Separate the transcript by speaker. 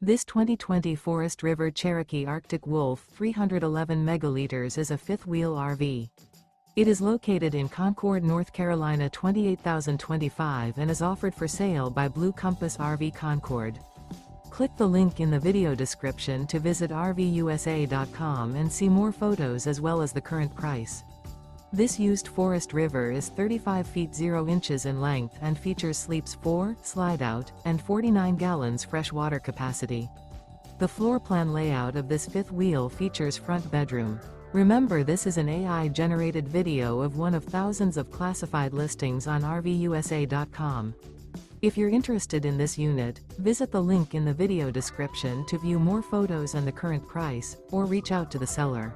Speaker 1: This 2020 Forest River Cherokee Arctic Wolf 311 megaliters is a fifth-wheel RV. It is located in Concord, North Carolina 28025 and is offered for sale by Blue Compass RV Concord. Click the link in the video description to visit RVUSA.com and see more photos as well as the current price. This used Forest River is 35 feet 0 inches in length and features sleeps 4, Slideout, and 49 gallons fresh water capacity. The floor plan layout of this fifth wheel features front bedroom. Remember, this is an AI-generated video of one of thousands of classified listings on RVUSA.com. If you're interested in this unit, visit the link in the video description to view more photos and the current price, or reach out to the seller.